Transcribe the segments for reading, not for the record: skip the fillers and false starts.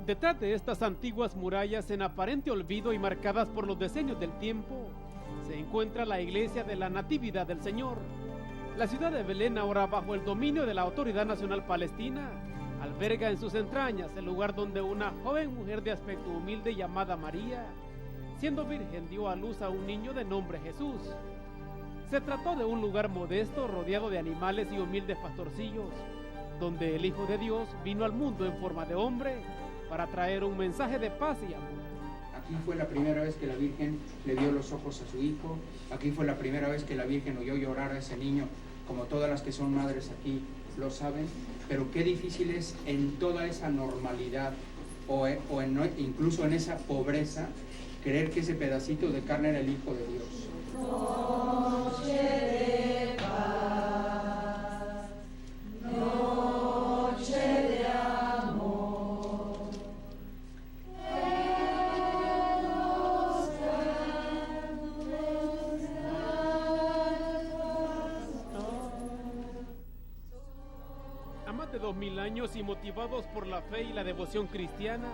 Detrás de estas antiguas murallas en aparente olvido y marcadas por los decennios del tiempo, se encuentra la iglesia de la Natividad del Señor. La ciudad de Belén, ahora bajo el dominio de la Autoridad Nacional Palestina, alberga en sus entrañas el lugar donde una joven mujer de aspecto humilde llamada María, siendo virgen, dio a luz a un niño de nombre Jesús. Se trató de un lugar modesto, rodeado de animales y humildes pastorcillos, donde el Hijo de Dios vino al mundo en forma de hombre para traer un mensaje de paz y amor. Aquí fue la primera vez que la Virgen le dio los ojos a su hijo, aquí fue la primera vez que la Virgen oyó llorar a ese niño, como todas las que son madres aquí lo saben, pero qué difícil es en toda esa normalidad incluso en esa pobreza, creer que ese pedacito de carne era el Hijo de Dios. Noche de paz, noche de amor. A más de 2000 años y motivados por la fe y la devoción cristiana,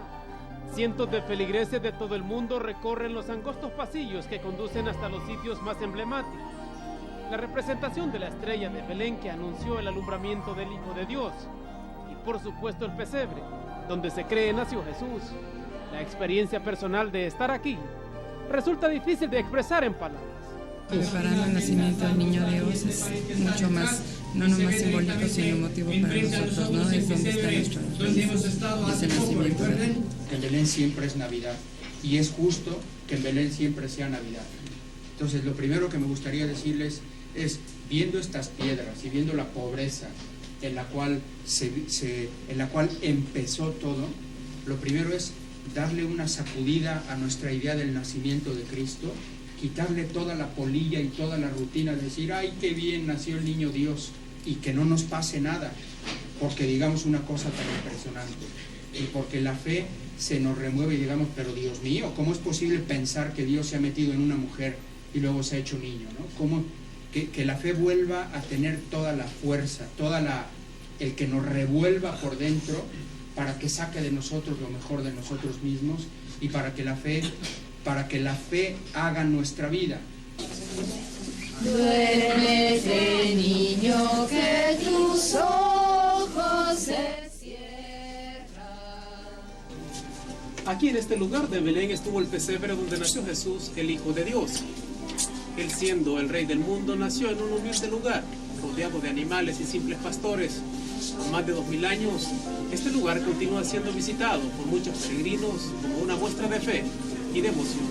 cientos de feligreses de todo el mundo recorren los angostos pasillos que conducen hasta los sitios más emblemáticos. La representación de la estrella de Belén que anunció el alumbramiento del Hijo de Dios. Y por supuesto el pesebre, donde se cree nació Jesús. La experiencia personal de estar aquí resulta difícil de expresar en palabras. Preparando el nacimiento del niño Dios es mucho más, no nomás simbólico, sino motivo para nosotros, ¿no? Es donde está nuestro es el nacimiento de Belén. En Belén siempre es Navidad, y es justo que en Belén siempre sea Navidad. Entonces, lo primero que me gustaría decirles es, viendo estas piedras y viendo la pobreza en la cual empezó todo, lo primero es darle una sacudida a nuestra idea del nacimiento de Cristo, quitarle toda la polilla y toda la rutina, de decir, ¡ay, qué bien nació el niño Dios! Y que no nos pase nada, porque digamos una cosa tan impresionante, y porque la fe se nos remueve y digamos, pero Dios mío, ¿cómo es posible pensar que Dios se ha metido en una mujer y luego se ha hecho niño, ¿no? ¿Cómo que la fe vuelva a tener toda la fuerza, el que nos revuelva por dentro para que saque de nosotros lo mejor de nosotros mismos y para que la fe haga nuestra vida. Duérmete, niño, que tus ojos se cierran. Aquí en este lugar de Belén estuvo el pesebre donde nació Jesús, el Hijo de Dios. Él, siendo el Rey del mundo, nació en un humilde lugar, rodeado de animales y simples pastores. Por más de 2000 años, este lugar continúa siendo visitado por muchos peregrinos como una muestra de fe y devoción.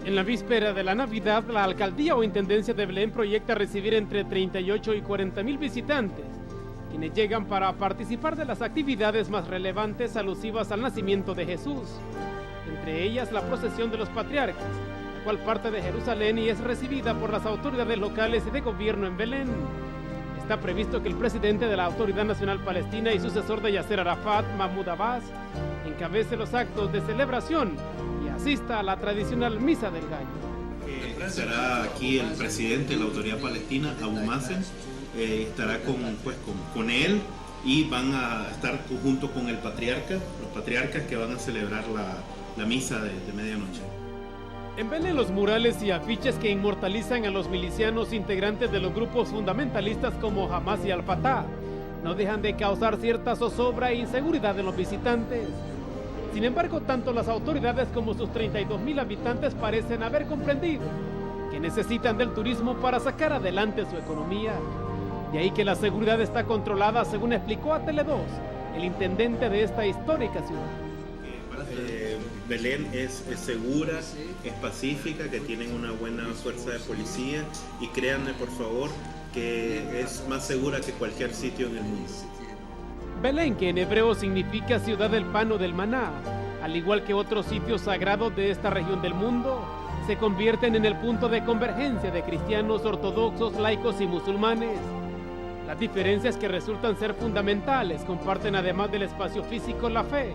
En la víspera de la Navidad, la Alcaldía o Intendencia de Belén proyecta recibir entre 38 y 40,000 visitantes, quienes llegan para participar de las actividades más relevantes alusivas al nacimiento de Jesús, entre ellas la procesión de los patriarcas, la cual parte de Jerusalén y es recibida por las autoridades locales y de gobierno en Belén. Está previsto que el presidente de la Autoridad Nacional Palestina y sucesor de Yasser Arafat, Mahmoud Abbas, encabece los actos de celebración y asista a la tradicional Misa del Gallo. Estará aquí el presidente de la Autoridad Palestina, Abu Mazen, estará con él y van a estar junto con el patriarca, los patriarcas que van a celebrar la misa de medianoche. En Belén, los murales y afiches que inmortalizan a los milicianos integrantes de los grupos fundamentalistas como Hamas y Al-Fatah no dejan de causar cierta zozobra e inseguridad en los visitantes. Sin embargo, tanto las autoridades como sus 32,000 habitantes parecen haber comprendido que necesitan del turismo para sacar adelante su economía. De ahí que la seguridad está controlada, según explicó a Tele 2 el intendente de esta histórica ciudad. Belén es segura, es pacífica, que tienen una buena fuerza de policía y créanme por favor que es más segura que cualquier sitio en el mundo. Belén, que en hebreo significa ciudad del pan o del maná, al igual que otros sitios sagrados de esta región del mundo, se convierten en el punto de convergencia de cristianos, ortodoxos, laicos y musulmanes. Las diferencias que resultan ser fundamentales comparten, además del espacio físico, la fe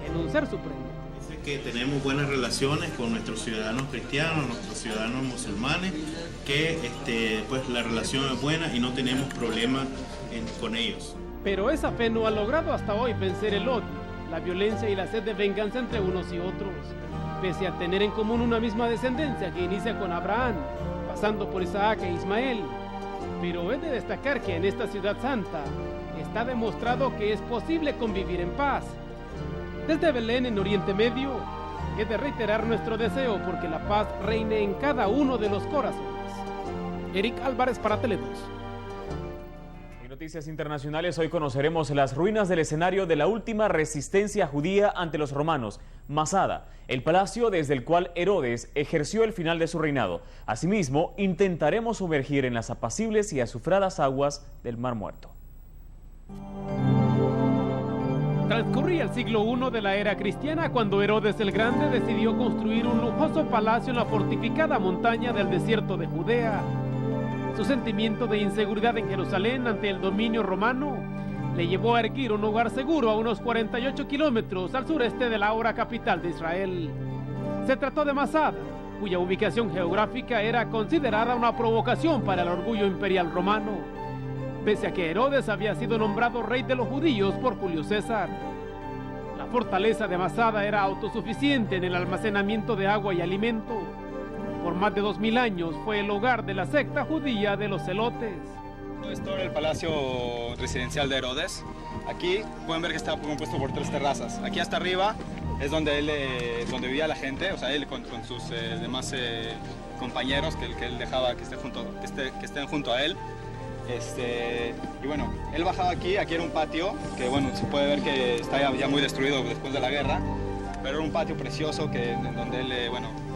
en un ser supremo. Dice que tenemos buenas relaciones con nuestros ciudadanos cristianos, nuestros ciudadanos musulmanes, que pues la relación es buena y no tenemos problemas con ellos. Pero esa fe no ha logrado hasta hoy vencer el odio, la violencia y la sed de venganza entre unos y otros, pese a tener en común una misma descendencia que inicia con Abraham, pasando por Isaac e Ismael. Pero he de destacar que en esta ciudad santa está demostrado que es posible convivir en paz. Desde Belén, en Oriente Medio, he de reiterar nuestro deseo porque la paz reine en cada uno de los corazones. Eric Álvarez para Tele 2. En noticias internacionales, hoy conoceremos las ruinas del escenario de la última resistencia judía ante los romanos, Masada, el palacio desde el cual Herodes ejerció el final de su reinado. Asimismo, intentaremos sumergir en las apacibles y azufradas aguas del Mar Muerto. Transcurría el siglo I de la era cristiana cuando Herodes el Grande decidió construir un lujoso palacio en la fortificada montaña del desierto de Judea. Su sentimiento de inseguridad en Jerusalén ante el dominio romano le llevó a erguir un hogar seguro a unos 48 kilómetros al sureste de la ahora capital de Israel. Se trató de Masada, cuya ubicación geográfica era considerada una provocación para el orgullo imperial romano, pese a que Herodes había sido nombrado rey de los judíos por Julio César. La fortaleza de Masada era autosuficiente en el almacenamiento de agua y alimento. Por más de 2000 años fue el hogar de la secta judía de los celotes. Esto era el palacio residencial de Herodes. Aquí pueden ver que está compuesto por 3 terrazas. Aquí hasta arriba es donde donde vivía la gente, o sea, él con sus demás compañeros que él dejaba que estén junto a él. Y bueno, él bajaba aquí era un patio que bueno, se puede ver que está ya muy destruido después de la guerra, pero era un patio precioso en donde él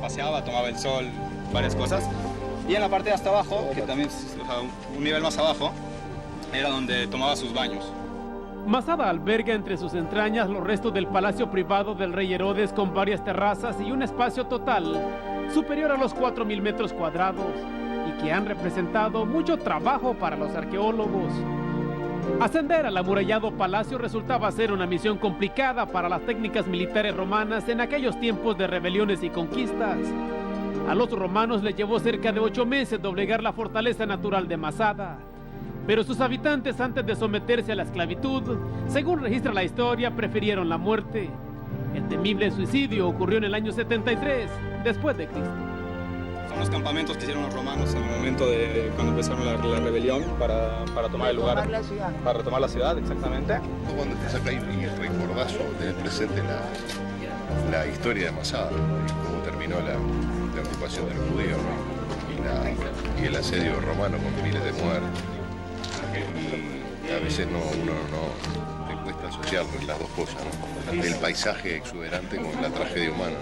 paseaba, tomaba el sol, varias cosas. Y en la parte de hasta abajo, que también es un nivel más abajo, era donde tomaba sus baños. Masada alberga entre sus entrañas los restos del palacio privado del rey Herodes con varias terrazas y un espacio total superior a los 4.000 metros cuadrados y que han representado mucho trabajo para los arqueólogos. Ascender al amurallado palacio resultaba ser una misión complicada para las técnicas militares romanas en aquellos tiempos de rebeliones y conquistas. A los romanos les llevó cerca de 8 meses doblegar la fortaleza natural de Masada. Pero sus habitantes, antes de someterse a la esclavitud, según registra la historia, prefirieron la muerte. El temible suicidio ocurrió en el año 73 después de Cristo. Son los campamentos que hicieron los romanos en el momento de cuando empezaron la rebelión para tomar el lugar, para retomar la ciudad, exactamente. Cuando estás acá y recordás o tenés presente la historia de Masada, cómo terminó la ocupación de los judíos, ¿no? y el asedio romano con miles de muertos. Y a veces uno no le cuesta asociar las dos cosas, ¿no? El paisaje exuberante con la tragedia humana.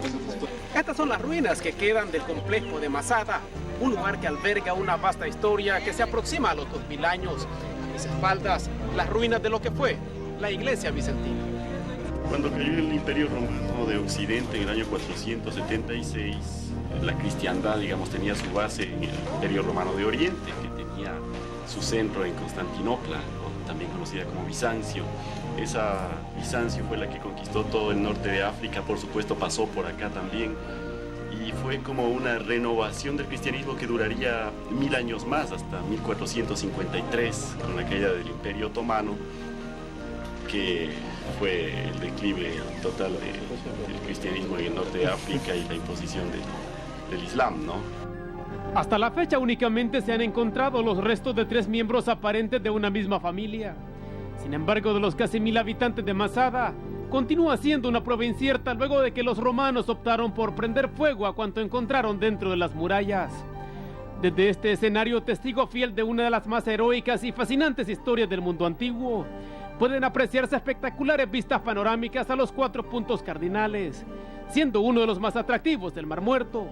Estas son las ruinas que quedan del complejo de Masada, un lugar que alberga una vasta historia que se aproxima a los 2000 años. A mis espaldas, las ruinas de lo que fue la iglesia bizantina. Cuando cayó el Imperio Romano de Occidente en el año 476, la cristiandad, digamos, tenía su base en el Imperio Romano de Oriente, que tenía su centro en Constantinopla, también conocida como Bizancio. Esa Bizancio fue la que conquistó todo el norte de África, por supuesto pasó por acá también, y fue como una renovación del cristianismo que duraría 1000 años más, hasta 1453, con la caída del Imperio Otomano, que fue el declive total del cristianismo en el norte de África y la imposición del Islam, ¿no? Hasta la fecha únicamente se han encontrado los restos de 3 miembros aparentes de una misma familia. Sin embargo, de los casi 1000 habitantes de Masada, continúa siendo una prueba incierta luego de que los romanos optaron por prender fuego a cuanto encontraron dentro de las murallas. Desde este escenario testigo fiel de una de las más heroicas y fascinantes historias del mundo antiguo, pueden apreciarse espectaculares vistas panorámicas a los 4 puntos cardinales, siendo uno de los más atractivos del Mar Muerto.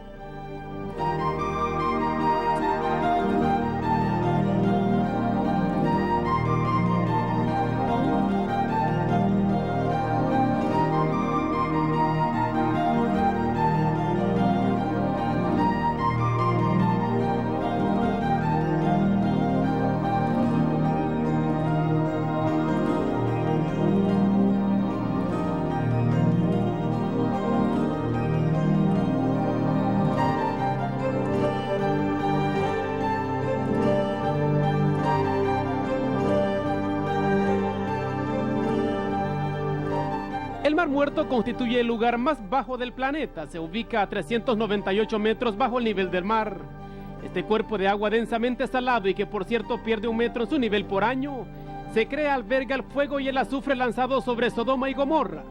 El Mar Muerto constituye el lugar más bajo del planeta. Se ubica a 398 metros bajo el nivel del mar. Este cuerpo de agua densamente salado y que por cierto pierde 1 metro en su nivel por año, se crea, alberga el fuego y el azufre lanzados sobre Sodoma y Gomorra,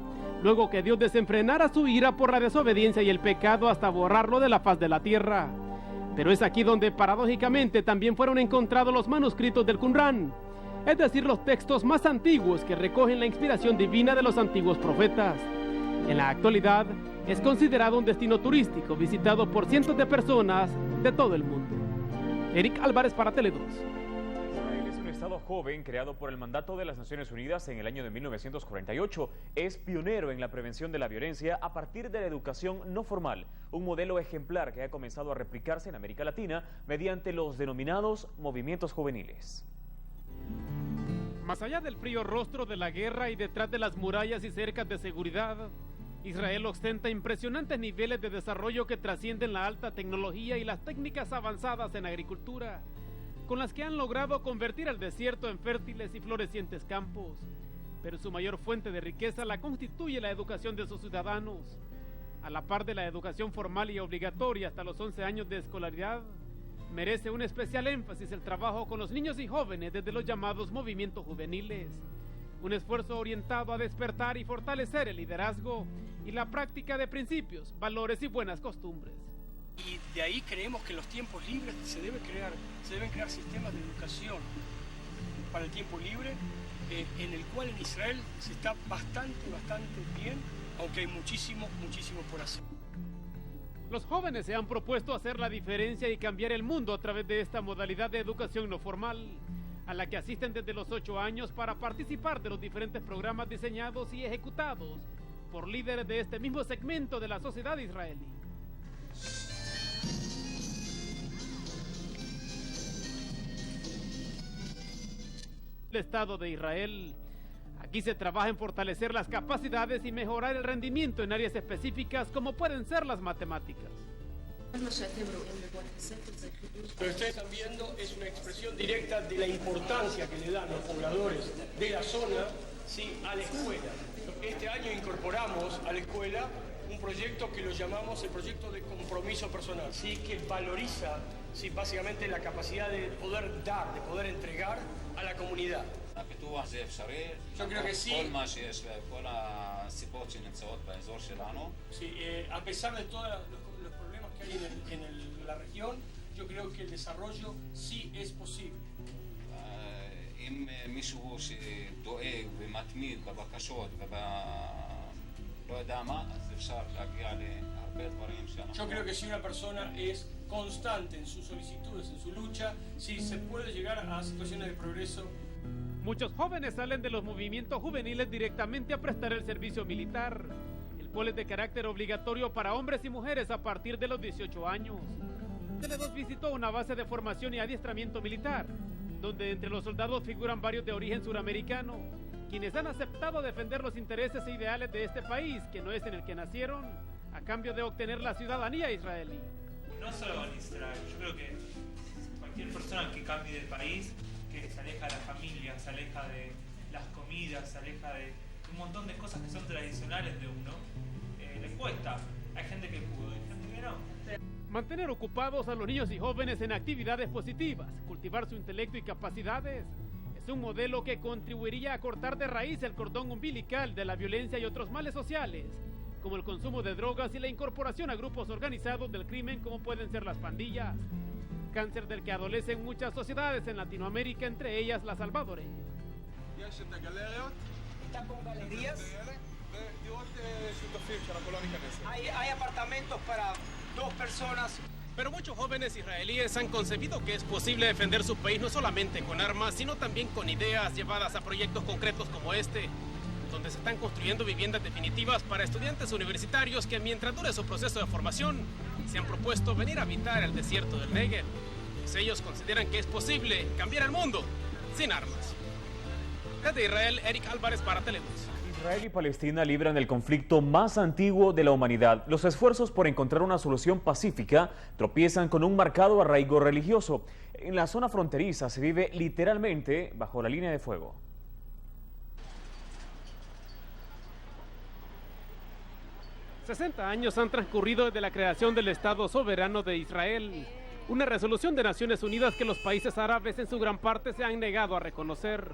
luego que Dios desenfrenara su ira por la desobediencia y el pecado hasta borrarlo de la faz de la tierra. Pero es aquí donde paradójicamente también fueron encontrados los manuscritos del Qumrán, es decir, los textos más antiguos que recogen la inspiración divina de los antiguos profetas. En la actualidad es considerado un destino turístico visitado por cientos de personas de todo el mundo. Eric Álvarez para Tele 2. Israel es un estado joven creado por el mandato de las Naciones Unidas en el año de 1948. Es pionero en la prevención de la violencia a partir de la educación no formal, un modelo ejemplar que ha comenzado a replicarse en América Latina mediante los denominados movimientos juveniles. Más allá del frío rostro de la guerra y detrás de las murallas y cercas de seguridad, Israel ostenta impresionantes niveles de desarrollo que trascienden la alta tecnología y las técnicas avanzadas en agricultura, con las que han logrado convertir el desierto en fértiles y florecientes campos. Pero su mayor fuente de riqueza la constituye la educación de sus ciudadanos. A la par de la educación formal y obligatoria hasta los 11 años de escolaridad, merece un especial énfasis el trabajo con los niños y jóvenes desde los llamados movimientos juveniles. Un esfuerzo orientado a despertar y fortalecer el liderazgo y la práctica de principios, valores y buenas costumbres. Y de ahí creemos que en los tiempos libres se deben crear sistemas de educación para el tiempo libre, en el cual en Israel se está bastante bien, aunque hay muchísimo por hacer. Los jóvenes se han propuesto hacer la diferencia y cambiar el mundo a través de esta modalidad de educación no formal, a la que asisten desde los 8 años para participar de los diferentes programas diseñados y ejecutados por líderes de este mismo segmento de la sociedad israelí. El Estado de Israel. Aquí se trabaja en fortalecer las capacidades y mejorar el rendimiento en áreas específicas como pueden ser las matemáticas. Lo que ustedes están viendo es una expresión directa de la importancia que le dan los pobladores de la zona, ¿sí?, a la escuela. Este año incorporamos a la escuela un proyecto que lo llamamos el proyecto de compromiso personal, ¿sí?, que valoriza, ¿sí?, básicamente la capacidad de poder dar, de poder entregar a la comunidad. Yo creo que sí. Sí, a pesar de todos los problemas que hay en la región, yo creo que el desarrollo sí es posible. Yo creo que si una persona es constante en sus solicitudes, en su lucha, sí se puede llegar a situaciones de progreso. Muchos jóvenes salen de los movimientos juveniles directamente a prestar el servicio militar, el cual es de carácter obligatorio para hombres y mujeres a partir de los 18 años. Tele 2 visitó una base de formación y adiestramiento militar, donde entre los soldados figuran varios de origen suramericano, quienes han aceptado defender los intereses e ideales de este país, que no es en el que nacieron, a cambio de obtener la ciudadanía israelí. No solo en Israel, yo creo que cualquier persona que cambie de país, que se aleja de la familia, se aleja de las comidas, se aleja de un montón de cosas que son tradicionales de uno, le cuesta. Hay gente que pudo, hay gente que no. Mantener ocupados a los niños y jóvenes en actividades positivas, cultivar su intelecto y capacidades, es un modelo que contribuiría a cortar de raíz el cordón umbilical de la violencia y otros males sociales, como el consumo de drogas y la incorporación a grupos organizados del crimen como pueden ser las pandillas, cáncer del que adolecen muchas sociedades en Latinoamérica, entre ellas la salvadoreña. Está con galerías. Hay apartamentos para 2 personas. Pero muchos jóvenes israelíes han concebido que es posible defender su país no solamente con armas, sino también con ideas llevadas a proyectos concretos como este, donde se están construyendo viviendas definitivas para estudiantes universitarios que mientras dure su proceso de formación se han propuesto venir a habitar el desierto del Negev, pues ellos consideran que es posible cambiar el mundo sin armas. Desde Israel, Eric Álvarez para Tele 2. Israel y Palestina libran el conflicto más antiguo de la humanidad. Los esfuerzos por encontrar una solución pacífica tropiezan con un marcado arraigo religioso. En la zona fronteriza se vive literalmente bajo la línea de fuego. 60 años han transcurrido desde la creación del Estado soberano de Israel, una resolución de Naciones Unidas que los países árabes en su gran parte se han negado a reconocer.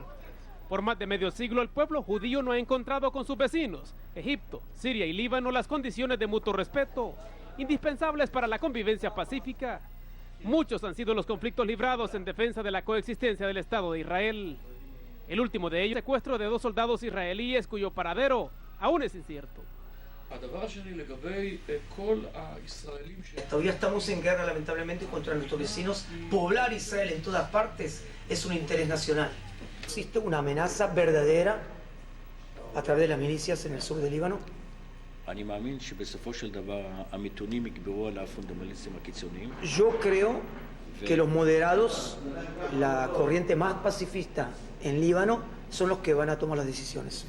Por más de medio siglo, el pueblo judío no ha encontrado con sus vecinos, Egipto, Siria y Líbano, las condiciones de mutuo respeto, indispensables para la convivencia pacífica. Muchos han sido los conflictos librados en defensa de la coexistencia del Estado de Israel. El último de ellos, el secuestro de 2 soldados israelíes cuyo paradero aún es incierto. Todavía estamos en guerra, lamentablemente, contra nuestros vecinos. Poblar Israel en todas partes es un interés nacional. Existe una amenaza verdadera a través de las milicias en el sur del Líbano. Yo creo que los moderados, la corriente más pacifista en Líbano, son los que van a tomar las decisiones.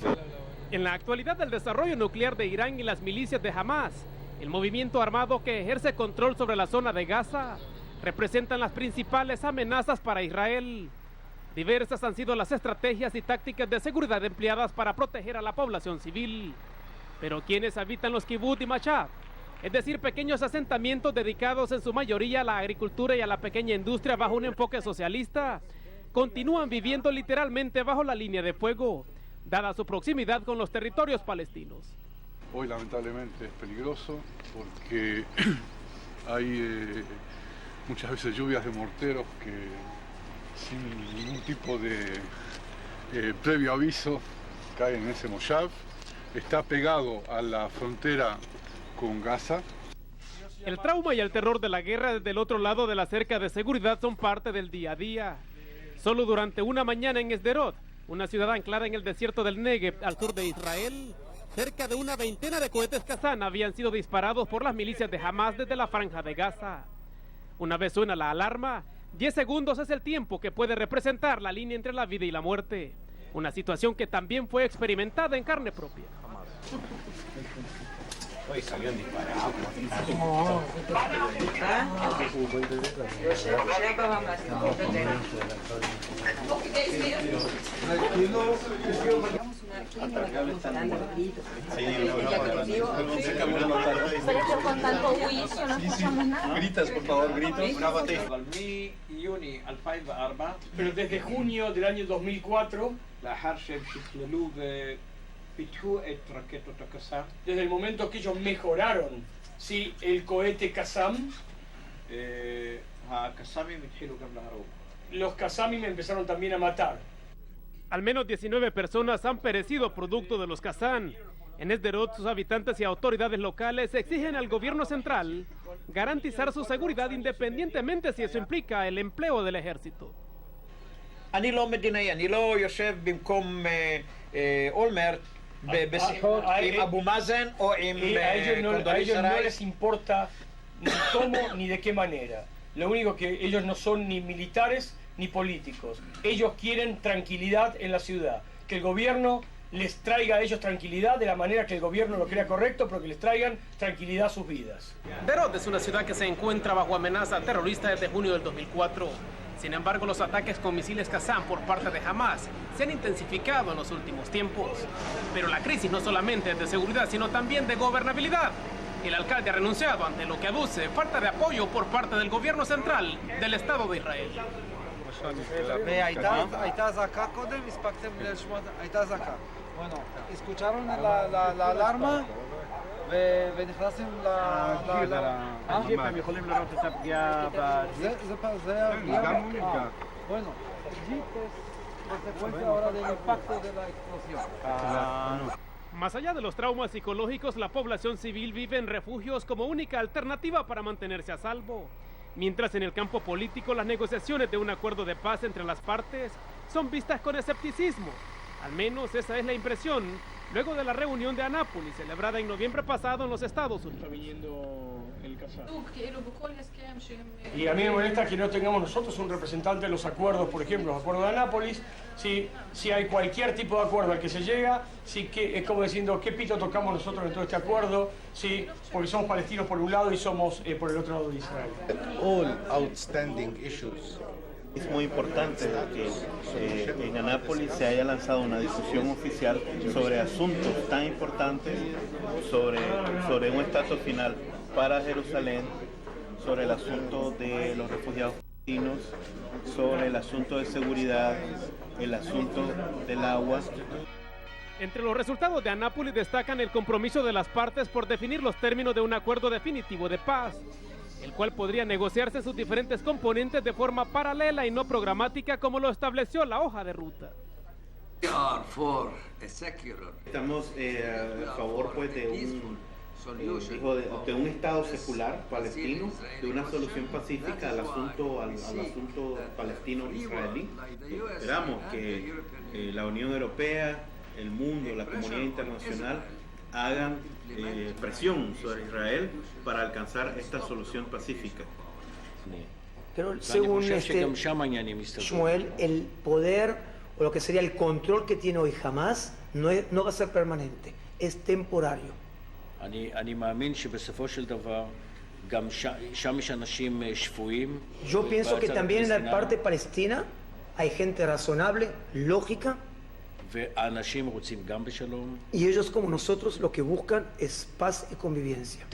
En la actualidad, el desarrollo nuclear de Irán y las milicias de Hamas, el movimiento armado que ejerce control sobre la zona de Gaza, representan las principales amenazas para Israel. Diversas han sido las estrategias y tácticas de seguridad empleadas para proteger a la población civil. Pero quienes habitan los kibbutz y mashab, es decir, pequeños asentamientos dedicados en su mayoría a la agricultura y a la pequeña industria bajo un enfoque socialista, continúan viviendo literalmente bajo la línea de fuego, dada su proximidad con los territorios palestinos. Hoy lamentablemente es peligroso porque hay muchas veces lluvias de morteros que sin ningún tipo de previo aviso caen en ese moshav. Está pegado a la frontera con Gaza. El trauma y el terror de la guerra desde el otro lado de la cerca de seguridad son parte del día a día. Solo durante una mañana en Sderot, una ciudad anclada en el desierto del Negev, al sur de Israel, cerca de una veintena de cohetes Qassam habían sido disparados por las milicias de Hamas desde la franja de Gaza. Una vez suena la alarma, 10 segundos es el tiempo que puede representar la línea entre la vida y la muerte. Una situación que también fue experimentada en carne propia. Hoy salían disparados. Con tanto juicio no escuchamos nada. Gritas, por favor, gritos. Pero desde junio del año 2004, desde el momento que ellos mejoraron, sí, el cohete Qassam, los Qassami me empezaron también a matar. Al menos 19 personas han perecido producto de los Qassam. En Sderot, sus habitantes y autoridades locales exigen al gobierno central garantizar su seguridad independientemente si eso implica el empleo del ejército. אני לא מדינאי, אני לא יושב במקום אולמרט בשיחות עם אבו מאזן או עם a ellos no les importa ni cómo ni de qué manera. Lo único que ellos no son ni militares ni políticos. Ellos quieren tranquilidad en la ciudad. Que el gobierno les traiga a ellos tranquilidad de la manera que el gobierno lo crea correcto, pero que les traigan tranquilidad a sus vidas. Sderot es una ciudad que se encuentra bajo amenaza terrorista desde junio del 2004. Sin embargo, los ataques con misiles Qassam por parte de Hamas se han intensificado en los últimos tiempos. Pero la crisis no solamente es de seguridad, sino también de gobernabilidad. El alcalde ha renunciado ante lo que aduce falta de apoyo por parte del gobierno central del Estado de Israel. הייתה אזעקה קודם, הספקתם לשמוע, הייתה אזעקה. escucharon la alarma ונכנסים הם יכולים לראות את הפגיעה זה הפגיעה. bueno, jeep es consecuencia ahora del impacto de la explosión. Más allá de los traumas psicológicos, la población civil vive en refugios como única alternativa para mantenerse a salvo. Mientras en el campo político las negociaciones de un acuerdo de paz entre las partes son vistas con escepticismo. Al menos esa es la impresión luego de la reunión de Anápolis, celebrada en noviembre pasado en los Estados Unidos. Está viniendo el Qassam. Y a mí me molesta que no tengamos nosotros un representante de los acuerdos, por ejemplo, los acuerdos de Anápolis. Si hay cualquier tipo de acuerdo al que se llega, que es como diciendo, ¿qué pito tocamos nosotros en todo este acuerdo? Porque somos palestinos por un lado y somos por el otro lado de Israel. All outstanding issues Es muy importante que en Anápolis se haya lanzado una discusión oficial sobre asuntos tan importantes, sobre un estatus final para Jerusalén, sobre el asunto de los refugiados palestinos, sobre el asunto de seguridad, el asunto del agua. Entre los resultados de Anápolis destacan el compromiso de las partes por definir los términos de un acuerdo definitivo de paz, el cual podría negociarse en sus diferentes componentes de forma paralela y no programática como lo estableció la hoja de ruta. Estamos a favor pues, de un Estado secular palestino, de una solución pacífica al asunto palestino-israelí. Esperamos que la Unión Europea, el mundo, la comunidad internacional hagan presión sobre Israel para alcanzar esta solución pacífica. Pero según Shmuel, el poder o lo que sería el control que tiene hoy Hamas no va a ser permanente, es temporario. Yo pienso que también en la parte palestina hay gente razonable, lógica, y ellos como nosotros lo que buscan es paz y convivencia.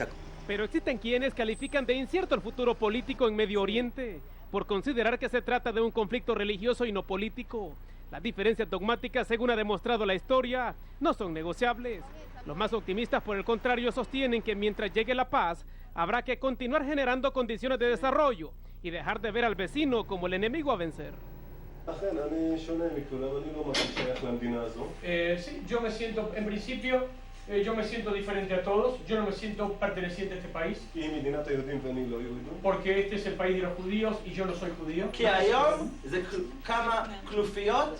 Pero existen quienes califican de incierto el futuro político en Medio Oriente por considerar que se trata de un conflicto religioso y no político. Las diferencias dogmáticas, según ha demostrado la historia, no son negociables. Los más optimistas, por el contrario, sostienen que mientras llegue la paz, habrá que continuar generando condiciones de desarrollo y dejar de ver al vecino como el enemigo a vencer. Sí, yo me siento, en principio, yo me siento diferente a todos, yo no me siento perteneciente a este país. Porque este es el país de los judíos y yo no soy judío.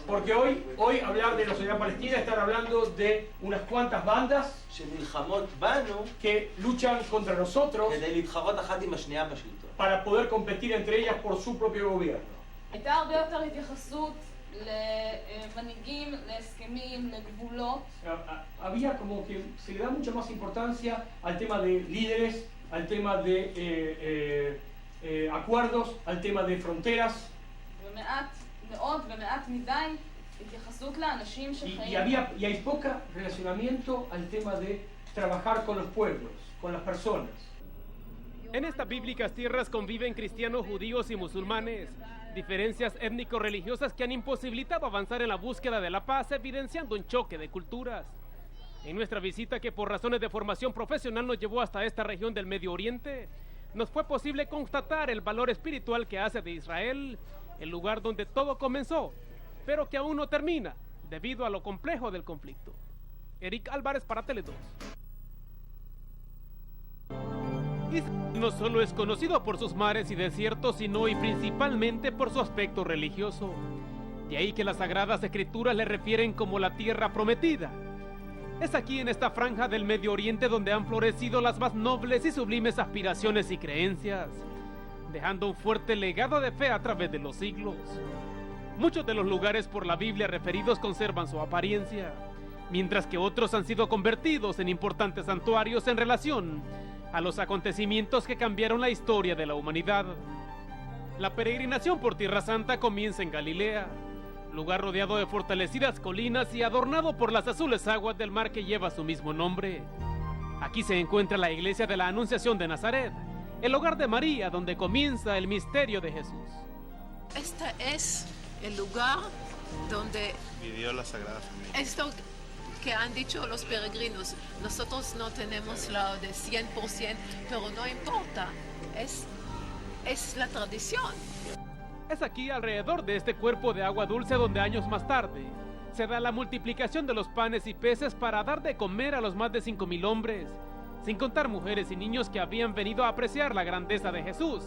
Porque hoy hablar de la sociedad palestina, están hablando de unas cuantas bandas que luchan contra nosotros para poder competir entre ellas por su propio gobierno. הייתה הרבה יותר התייחסות למנהיגים, להסכמים, לגבולות. Había como que se le da mucha más importancia al tema de líderes, al tema de acuerdos, al tema de fronteras. Y hay poca relacionamiento al tema de trabajar con los pueblos, con las personas. En estas bíblicas tierras conviven cristianos, judíos y musulmanes. Diferencias étnico-religiosas que han imposibilitado avanzar en la búsqueda de la paz, evidenciando un choque de culturas. En nuestra visita, que por razones de formación profesional nos llevó hasta esta región del Medio Oriente, nos fue posible constatar el valor espiritual que hace de Israel el lugar donde todo comenzó, pero que aún no termina, debido a lo complejo del conflicto. Eric Álvarez para Tele2. No solo es conocido por sus mares y desiertos, sino y principalmente por su aspecto religioso. De ahí que las Sagradas Escrituras le refieren como la tierra prometida. Es aquí en esta franja del Medio Oriente donde han florecido las más nobles y sublimes aspiraciones y creencias, dejando un fuerte legado de fe a través de los siglos. Muchos de los lugares por la Biblia referidos conservan su apariencia, mientras que otros han sido convertidos en importantes santuarios en relación a los acontecimientos que cambiaron la historia de la humanidad. La peregrinación por Tierra Santa comienza en Galilea, lugar rodeado de fortalecidas colinas y adornado por las azules aguas del mar que lleva su mismo nombre. Aquí se encuentra la iglesia de la Anunciación de Nazaret, el hogar de María, donde comienza el misterio de Jesús. Este es el lugar donde vivió la Sagrada Familia. Esto que han dicho los peregrinos, nosotros no tenemos la de 100%, pero no importa, es la tradición. Es aquí, alrededor de este cuerpo de agua dulce, donde años más tarde se da la multiplicación de los panes y peces para dar de comer a los más de 5,000 hombres, sin contar mujeres y niños que habían venido a apreciar la grandeza de Jesús,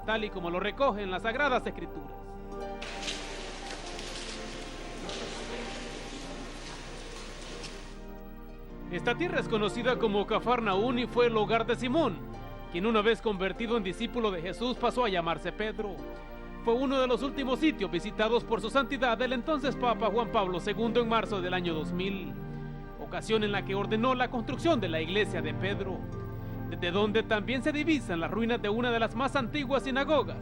tal y como lo recogen las Sagradas Escrituras. Esta tierra es conocida como Cafarnaún y fue el hogar de Simón, quien una vez convertido en discípulo de Jesús pasó a llamarse Pedro. Fue uno de los últimos sitios visitados por su santidad el entonces Papa Juan Pablo II en marzo del año 2000, ocasión en la que ordenó la construcción de la iglesia de Pedro, desde donde también se divisan las ruinas de una de las más antiguas sinagogas.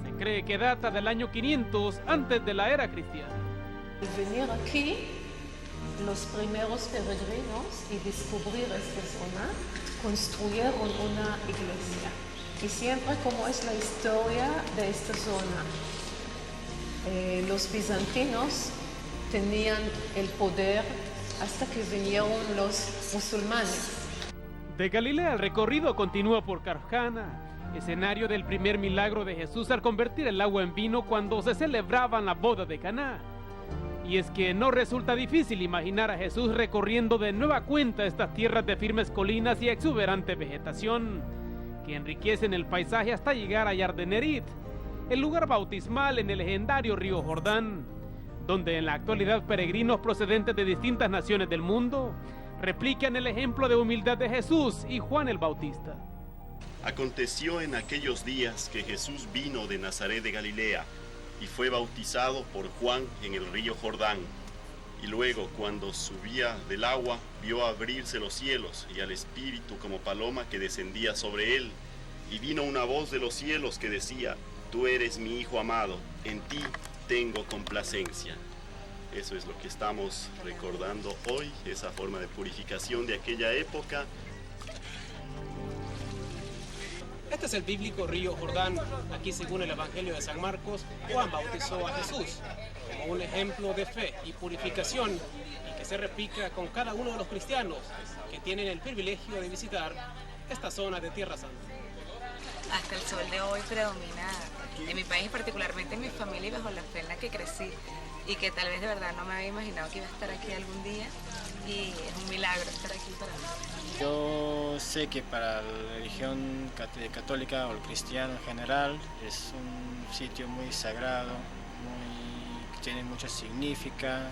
Se cree que data del año 500 antes de la era cristiana. Al venir aquí, los primeros peregrinos y descubrir esta zona construyeron una iglesia. Y siempre como es la historia de esta zona. Los bizantinos tenían el poder hasta que vinieron los musulmanes. De Galilea el recorrido continúa por Carjana, escenario del primer milagro de Jesús al convertir el agua en vino cuando se celebraban la boda de Caná. Y es que no resulta difícil imaginar a Jesús recorriendo de nueva cuenta estas tierras de firmes colinas y exuberante vegetación, que enriquecen el paisaje hasta llegar a Yardenerit, el lugar bautismal en el legendario río Jordán, donde en la actualidad peregrinos procedentes de distintas naciones del mundo replican el ejemplo de humildad de Jesús y Juan el Bautista. Aconteció en aquellos días que Jesús vino de Nazaret de Galilea y fue bautizado por Juan en el río Jordán. Y luego, cuando subía del agua, vio abrirse los cielos y al Espíritu como paloma que descendía sobre él. Y vino una voz de los cielos que decía: Tú eres mi Hijo amado, en ti tengo complacencia. Eso es lo que estamos recordando hoy, esa forma de purificación de aquella época. Este es el bíblico río Jordán. Aquí, según el Evangelio de San Marcos, Juan bautizó a Jesús como un ejemplo de fe y purificación, y que se replica con cada uno de los cristianos que tienen el privilegio de visitar esta zona de Tierra Santa. Hasta el sol de hoy predomina en mi país, particularmente en mi familia y bajo la fe en la que crecí, y que tal vez de verdad no me había imaginado que iba a estar aquí algún día, y es un milagro estar aquí para mí. Yo sé que para la religión católica o el cristiano en general es un sitio muy sagrado, que tiene mucho significa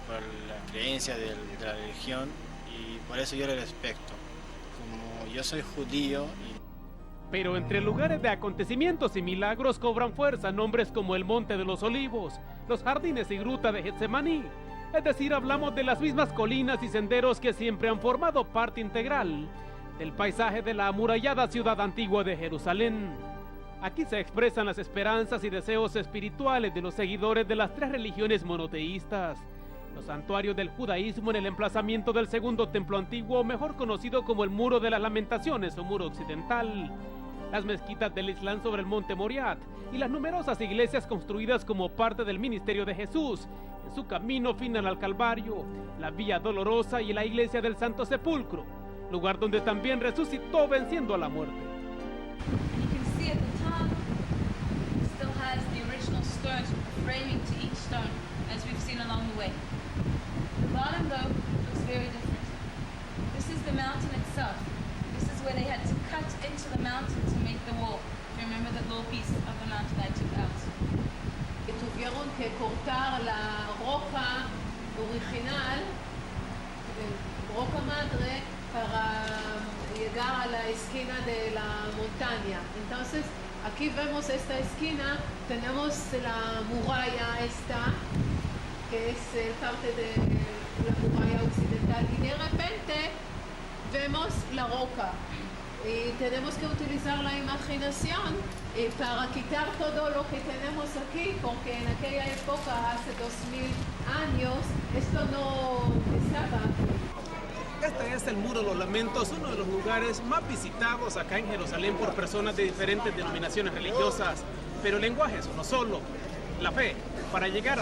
por la creencia de la religión, y por eso yo le respeto. Como yo soy judío Pero entre lugares de acontecimientos y milagros cobran fuerza nombres como el Monte de los Olivos, los jardines y gruta de Getsemaní. Es decir, hablamos de las mismas colinas y senderos que siempre han formado parte integral del paisaje de la amurallada ciudad antigua de Jerusalén. Aquí se expresan las esperanzas y deseos espirituales de los seguidores de las tres religiones monoteístas. Los santuarios del judaísmo en el emplazamiento del segundo templo antiguo, mejor conocido como el Muro de las Lamentaciones o Muro Occidental. Las mezquitas del Islam sobre el monte Moriat y las numerosas iglesias construidas como parte del ministerio de Jesús en su camino final al Calvario, la Vía Dolorosa y la iglesia del Santo Sepulcro, lugar donde también resucitó venciendo a la muerte. Where they had to cut into the mountain to make the wall. Remember that little piece of the mountain I took out. Tuvieron que cortar la roca original, roca madre, para llegar a la esquina de la montaña. Entonces, aquí vemos esta esquina, tenemos la muralla esta, que es parte de la muralla occidental, y de repente vemos la roca. Y tenemos que utilizar la imaginación para quitar todo lo que tenemos aquí, porque en aquella época, hace 2000 años, esto no estaba aquí. Este es el Muro de los Lamentos, uno de los lugares más visitados acá en Jerusalén por personas de diferentes denominaciones religiosas. Pero el lenguaje es uno solo, la fe, para llegar a la